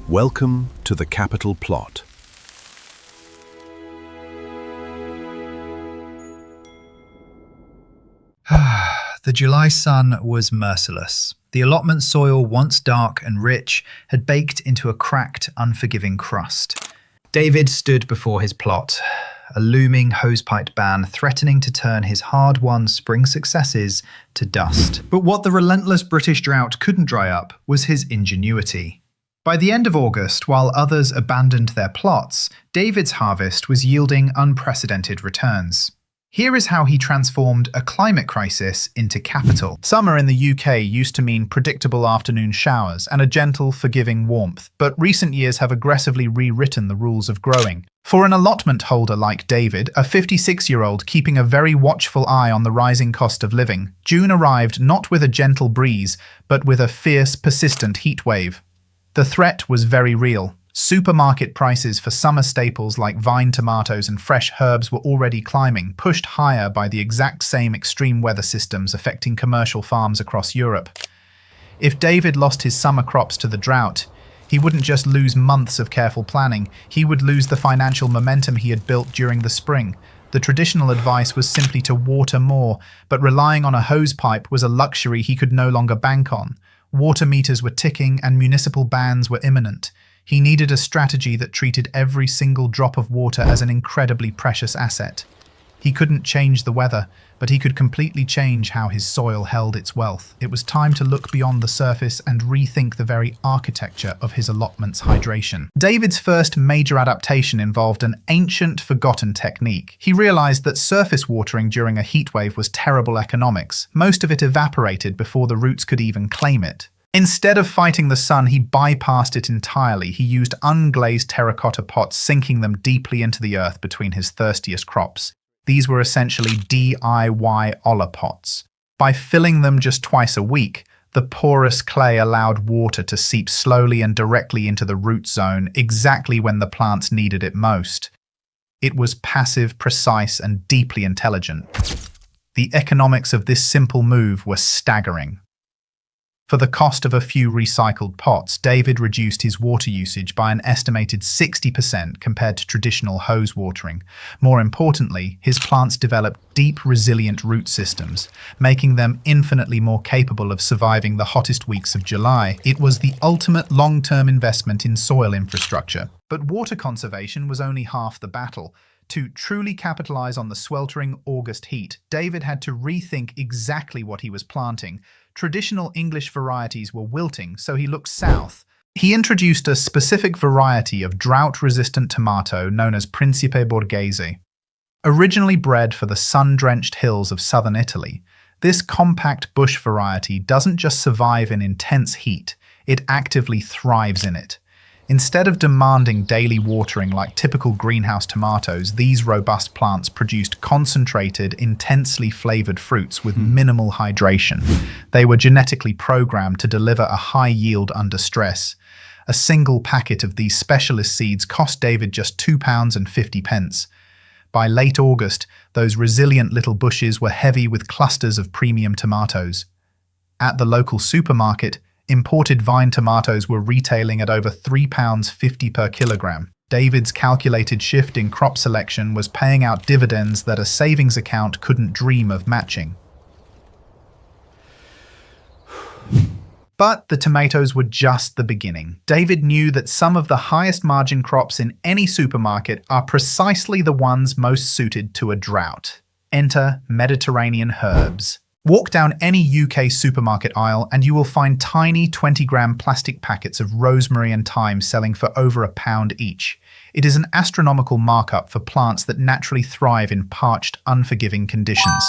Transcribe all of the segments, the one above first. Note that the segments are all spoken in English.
Welcome to the capital plot. The July sun was merciless. The allotment soil, once dark and rich, had baked into a cracked, unforgiving crust. David stood before his plot, a looming hosepipe ban threatening to turn his hard-won spring successes to dust. But what the relentless British drought couldn't dry up was his ingenuity. By the end of August, while others abandoned their plots, David's harvest was yielding unprecedented returns. Here is how he transformed a climate crisis into capital. Summer in the UK used to mean predictable afternoon showers and a gentle, forgiving warmth, but recent years have aggressively rewritten the rules of growing. For an allotment holder like David, a 56-year-old keeping a very watchful eye on the rising cost of living, June arrived not with a gentle breeze, but with a fierce, persistent heatwave. The threat was very real. Supermarket prices for summer staples like vine tomatoes and fresh herbs were already climbing, pushed higher by the exact same extreme weather systems affecting commercial farms across Europe. If David lost his summer crops to the drought, he wouldn't just lose months of careful planning, he would lose the financial momentum he had built during the spring. The traditional advice was simply to water more, but relying on a hose pipe was a luxury he could no longer bank on. Water meters were ticking and municipal bans were imminent. He needed a strategy that treated every single drop of water as an incredibly precious asset. He couldn't change the weather, but he could completely change how his soil held its wealth. It was time to look beyond the surface and rethink the very architecture of his allotment's hydration. David's first major adaptation involved an ancient, forgotten technique. He realized that surface watering during a heatwave was terrible economics. Most of it evaporated before the roots could even claim it. Instead of fighting the sun, he bypassed it entirely. He used unglazed terracotta pots, sinking them deeply into the earth between his thirstiest crops. These were essentially DIY Olla pots. By filling them just twice a week, the porous clay allowed water to seep slowly and directly into the root zone, exactly when the plants needed it most. It was passive, precise, and deeply intelligent. The economics of this simple move were staggering. For the cost of a few recycled pots, David reduced his water usage by an estimated 60% compared to traditional hose watering. More importantly, his plants developed deep, resilient root systems, making them infinitely more capable of surviving the hottest weeks of July. It was the ultimate long-term investment in soil infrastructure. But water conservation was only half the battle. To truly capitalize on the sweltering August heat, David had to rethink exactly what he was planting. Traditional English varieties were wilting, so he looked south. He introduced a specific variety of drought-resistant tomato known as Principe Borghese. Originally bred for the sun-drenched hills of southern Italy, this compact bush variety doesn't just survive in intense heat, it actively thrives in it. Instead of demanding daily watering like typical greenhouse tomatoes, these robust plants produced concentrated, intensely flavored fruits with minimal hydration. They were genetically programmed to deliver a high yield under stress. A single packet of these specialist seeds cost David just £2.50. By late August, those resilient little bushes were heavy with clusters of premium tomatoes. At the local supermarket, imported vine tomatoes were retailing at over £3.50 per kilogram. David's calculated shift in crop selection was paying out dividends that a savings account couldn't dream of matching. But the tomatoes were just the beginning. David knew that some of the highest margin crops in any supermarket are precisely the ones most suited to a drought. Enter Mediterranean herbs. Walk down any UK supermarket aisle and you will find tiny 20-gram plastic packets of rosemary and thyme selling for over £1 each. It is an astronomical markup for plants that naturally thrive in parched, unforgiving conditions.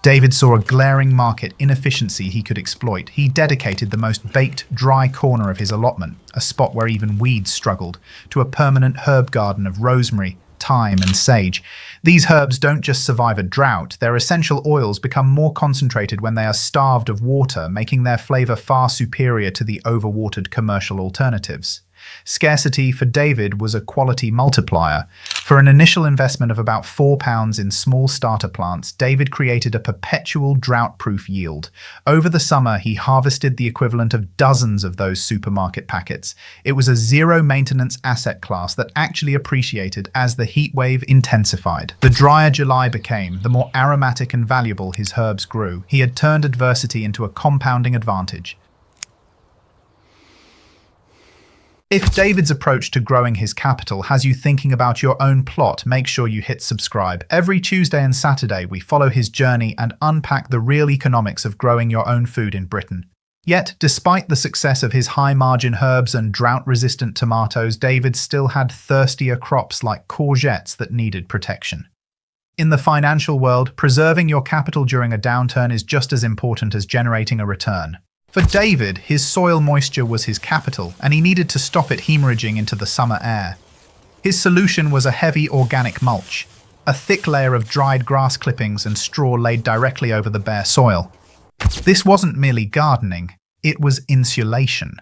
David saw a glaring market inefficiency he could exploit. He dedicated the most baked, dry corner of his allotment, a spot where even weeds struggled, to a permanent herb garden of rosemary, thyme, and sage. These herbs don't just survive a drought, their essential oils become more concentrated when they are starved of water, making their flavor far superior to the overwatered commercial alternatives. Scarcity for David was a quality multiplier. For an initial investment of about £4 in small starter plants, David created a perpetual drought-proof yield. Over the summer, he harvested the equivalent of dozens of those supermarket packets. It was a zero-maintenance asset class that actually appreciated as the heatwave intensified. The drier July became, the more aromatic and valuable his herbs grew. He had turned adversity into a compounding advantage. If David's approach to growing his capital has you thinking about your own plot, make sure you hit subscribe. Every Tuesday and Saturday, we follow his journey and unpack the real economics of growing your own food in Britain. Yet, despite the success of his high-margin herbs and drought-resistant tomatoes, David still had thirstier crops like courgettes that needed protection. In the financial world, preserving your capital during a downturn is just as important as generating a return. For David, his soil moisture was his capital, and he needed to stop it hemorrhaging into the summer air. His solution was a heavy organic mulch, a thick layer of dried grass clippings and straw laid directly over the bare soil. This wasn't merely gardening, it was insulation.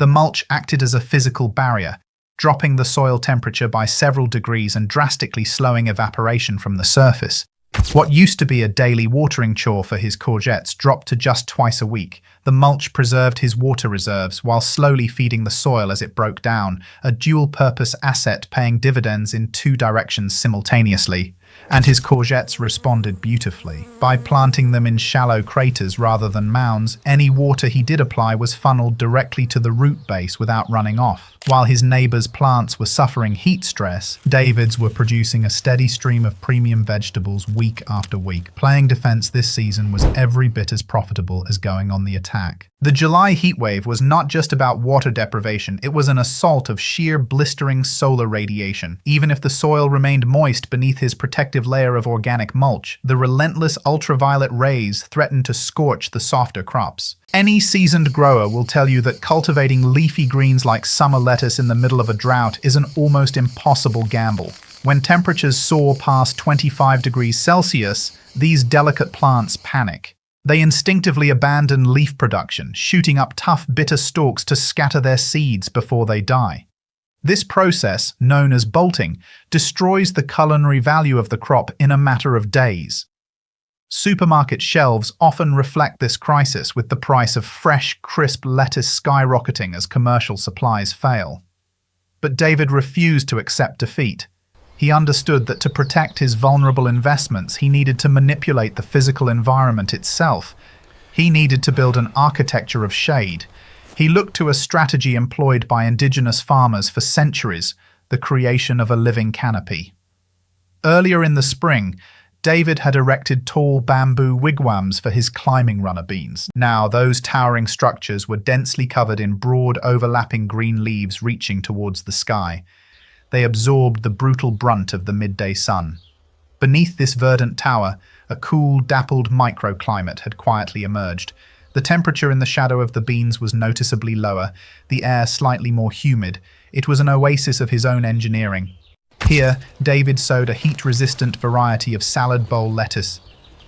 The mulch acted as a physical barrier, dropping the soil temperature by several degrees and drastically slowing evaporation from the surface. What used to be a daily watering chore for his courgettes dropped to just twice a week. The mulch preserved his water reserves while slowly feeding the soil as it broke down, a dual-purpose asset paying dividends in two directions simultaneously. And his courgettes responded beautifully. By planting them in shallow craters rather than mounds, any water he did apply was funneled directly to the root base without running off. While his neighbors' plants were suffering heat stress, David's were producing a steady stream of premium vegetables week after week. Playing defense this season was every bit as profitable as going on the attack. The July heatwave was not just about water deprivation, it was an assault of sheer blistering solar radiation. Even if the soil remained moist beneath his protective layer of organic mulch, the relentless ultraviolet rays threatened to scorch the softer crops. Any seasoned grower will tell you that cultivating leafy greens like summer lettuce in the middle of a drought is an almost impossible gamble. When temperatures soar past 25 degrees Celsius, these delicate plants panic. They instinctively abandon leaf production, shooting up tough, bitter stalks to scatter their seeds before they die. This process, known as bolting, destroys the culinary value of the crop in a matter of days. Supermarket shelves often reflect this crisis, with the price of fresh, crisp lettuce skyrocketing as commercial supplies fail. But David refused to accept defeat. He understood that to protect his vulnerable investments, he needed to manipulate the physical environment itself. He needed to build an architecture of shade. He looked to a strategy employed by indigenous farmers for centuries, the creation of a living canopy. Earlier in the spring, David had erected tall bamboo wigwams for his climbing runner beans. Now, those towering structures were densely covered in broad, overlapping green leaves reaching towards the sky. They absorbed the brutal brunt of the midday sun. Beneath this verdant tower, a cool, dappled microclimate had quietly emerged. The temperature in the shadow of the beans was noticeably lower, the air slightly more humid. It was an oasis of his own engineering. Here, David sowed a heat-resistant variety of salad bowl lettuce.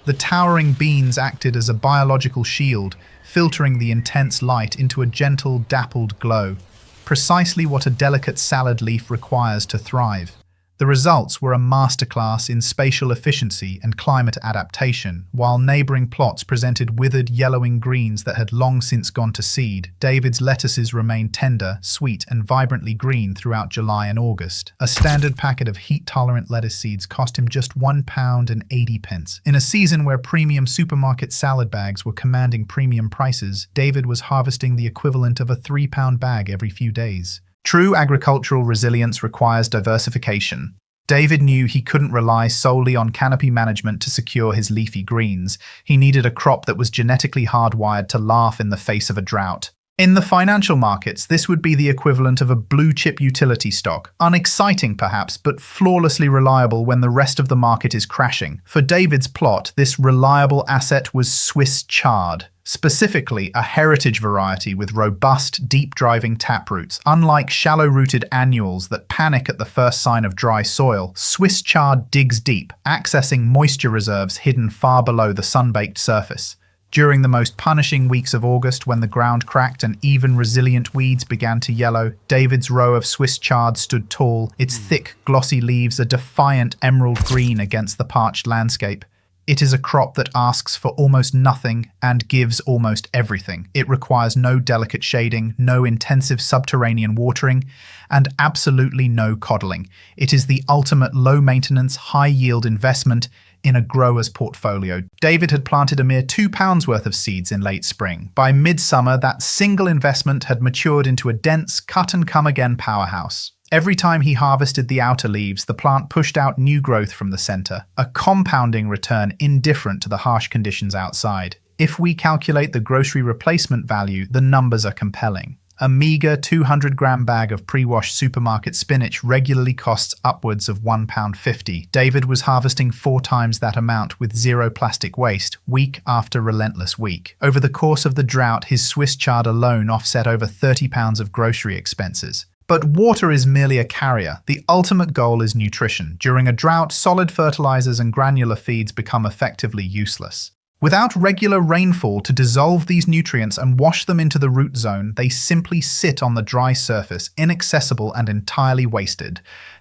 The towering beans acted as a biological shield, filtering the intense light into a gentle, dappled glow, precisely what a delicate salad leaf requires to thrive. The results were a masterclass in spatial efficiency and climate adaptation. While neighboring plots presented withered, yellowing greens that had long since gone to seed, David's lettuces remained tender, sweet, and vibrantly green throughout July and August. A standard packet of heat-tolerant lettuce seeds cost him just £1.80. In a season where premium supermarket salad bags were commanding premium prices, David was harvesting the equivalent of a £3 bag every few days. True agricultural resilience requires diversification. David knew he couldn't rely solely on canopy management to secure his leafy greens. He needed a crop that was genetically hardwired to laugh in the face of a drought. In the financial markets, this would be the equivalent of a blue-chip utility stock. Unexciting perhaps, but flawlessly reliable when the rest of the market is crashing. For David's plot, this reliable asset was Swiss Chard. Specifically, a heritage variety with robust, deep-driving taproots. Unlike shallow-rooted annuals that panic at the first sign of dry soil, Swiss Chard digs deep, accessing moisture reserves hidden far below the sun-baked surface. During the most punishing weeks of August, when the ground cracked and even resilient weeds began to yellow, David's row of Swiss chard stood tall, its thick, glossy leaves a defiant emerald green against the parched landscape. It is a crop that asks for almost nothing and gives almost everything. It requires no delicate shading, no intensive subterranean watering, and absolutely no coddling. It is the ultimate low-maintenance, high-yield investment in a grower's portfolio. David had planted a mere £2 worth of seeds in late spring. By midsummer, that single investment had matured into a dense, cut-and-come-again powerhouse. Every time he harvested the outer leaves, the plant pushed out new growth from the center, a compounding return indifferent to the harsh conditions outside. If we calculate the grocery replacement value, the numbers are compelling. A meager 200-gram bag of pre-washed supermarket spinach regularly costs upwards of £1.50. David was harvesting 4 times that amount with zero plastic waste, week after relentless week. Over the course of the drought, his Swiss chard alone offset over £30 of grocery expenses. But water is merely a carrier. The ultimate goal is nutrition. During a drought, solid fertilizers and granular feeds become effectively useless. Without regular rainfall to dissolve these nutrients and wash them into the root zone, they simply sit on the dry surface, inaccessible and entirely wasted.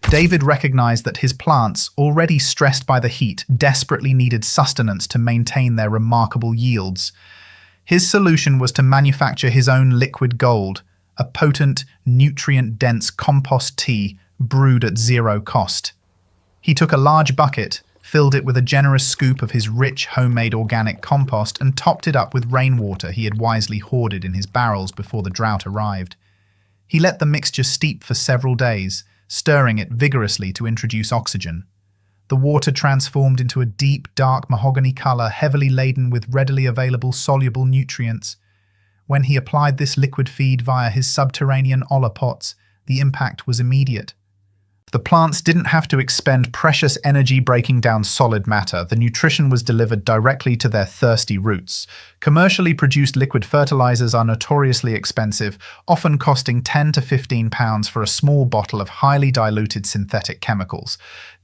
David recognized that his plants, already stressed by the heat, desperately needed sustenance to maintain their remarkable yields. His solution was to manufacture his own liquid gold, a potent, nutrient-dense compost tea brewed at zero cost. He took a large bucket, filled it with a generous scoop of his rich, homemade organic compost, and topped it up with rainwater he had wisely hoarded in his barrels before the drought arrived. He let the mixture steep for several days, stirring it vigorously to introduce oxygen. The water transformed into a deep, dark mahogany color, heavily laden with readily available soluble nutrients. When he applied this liquid feed via his subterranean Olla pots, the impact was immediate. The plants didn't have to expend precious energy breaking down solid matter. The nutrition was delivered directly to their thirsty roots. Commercially produced liquid fertilizers are notoriously expensive, often costing £10 to £15 for a small bottle of highly diluted synthetic chemicals.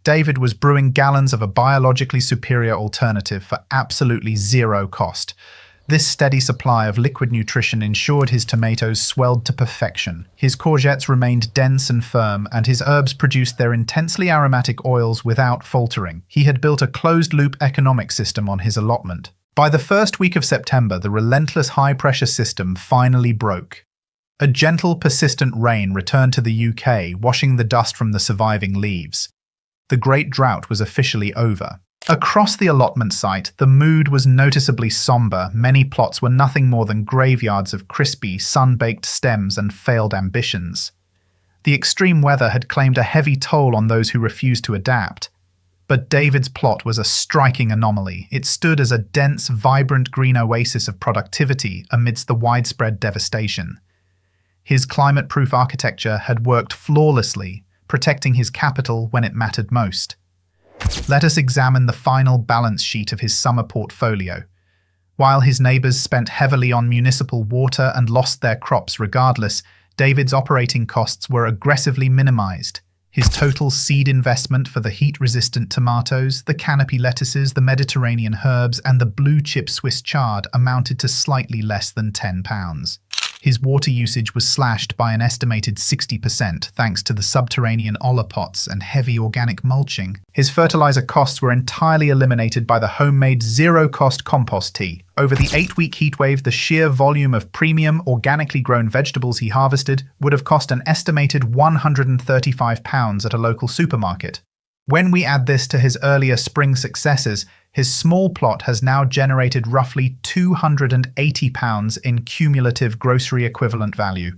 David was brewing gallons of a biologically superior alternative for absolutely zero cost. This steady supply of liquid nutrition ensured his tomatoes swelled to perfection. His courgettes remained dense and firm, and his herbs produced their intensely aromatic oils without faltering. He had built a closed-loop economic system on his allotment. By the first week of September, the relentless high-pressure system finally broke. A gentle, persistent rain returned to the UK, washing the dust from the surviving leaves. The great drought was officially over. Across the allotment site, the mood was noticeably somber. Many plots were nothing more than graveyards of crispy, sun-baked stems and failed ambitions. The extreme weather had claimed a heavy toll on those who refused to adapt. But David's plot was a striking anomaly. It stood as a dense, vibrant green oasis of productivity amidst the widespread devastation. His climate-proof architecture had worked flawlessly, protecting his capital when it mattered most. Let us examine the final balance sheet of his summer portfolio. While his neighbors spent heavily on municipal water and lost their crops regardless, David's operating costs were aggressively minimized. His total seed investment for the heat-resistant tomatoes, the canopy lettuces, the Mediterranean herbs, and the blue-chip Swiss chard amounted to slightly less than £10. His water usage was slashed by an estimated 60% thanks to the subterranean Olla pots and heavy organic mulching. His fertilizer costs were entirely eliminated by the homemade zero-cost compost tea. Over the 8-week heatwave, the sheer volume of premium, organically grown vegetables he harvested would have cost an estimated £135 at a local supermarket. When we add this to his earlier spring successes, his small plot has now generated roughly £280 in cumulative grocery equivalent value.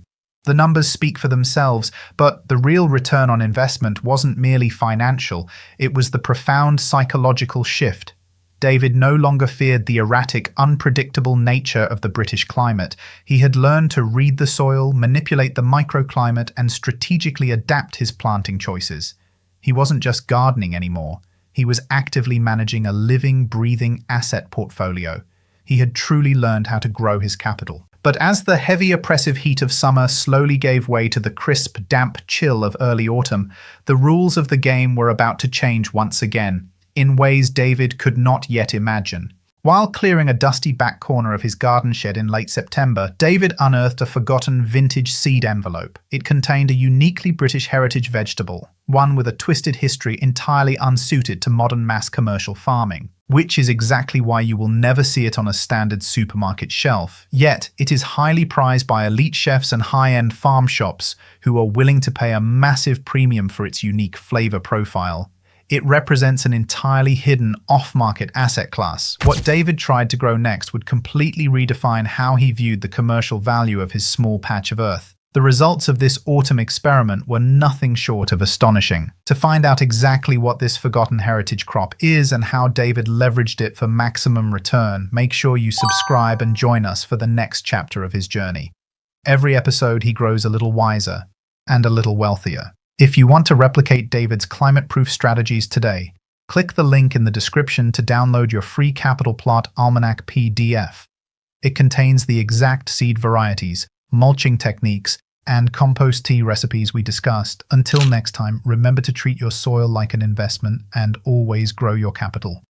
The numbers speak for themselves, but the real return on investment wasn't merely financial, it was the profound psychological shift. David no longer feared the erratic, unpredictable nature of the British climate. He had learned to read the soil, manipulate the microclimate, and strategically adapt his planting choices. He wasn't just gardening anymore. He was actively managing a living, breathing asset portfolio. He had truly learned how to grow his capital. But as the heavy, oppressive heat of summer slowly gave way to the crisp, damp chill of early autumn, the rules of the game were about to change once again, in ways David could not yet imagine. While clearing a dusty back corner of his garden shed in late September, David unearthed a forgotten vintage seed envelope. It contained a uniquely British heritage vegetable, one with a twisted history entirely unsuited to modern mass commercial farming, which is exactly why you will never see it on a standard supermarket shelf. Yet, it is highly prized by elite chefs and high-end farm shops who are willing to pay a massive premium for its unique flavor profile. It represents an entirely hidden, off-market asset class. What David tried to grow next would completely redefine how he viewed the commercial value of his small patch of earth. The results of this autumn experiment were nothing short of astonishing. To find out exactly what this forgotten heritage crop is and how David leveraged it for maximum return, make sure you subscribe and join us for the next chapter of his journey. Every episode he grows a little wiser and a little wealthier. If you want to replicate David's climate-proof strategies today, click the link in the description to download your free Capital Plot Almanac PDF. It contains the exact seed varieties, mulching techniques, and compost tea recipes we discussed. Until next time, remember to treat your soil like an investment and always grow your capital.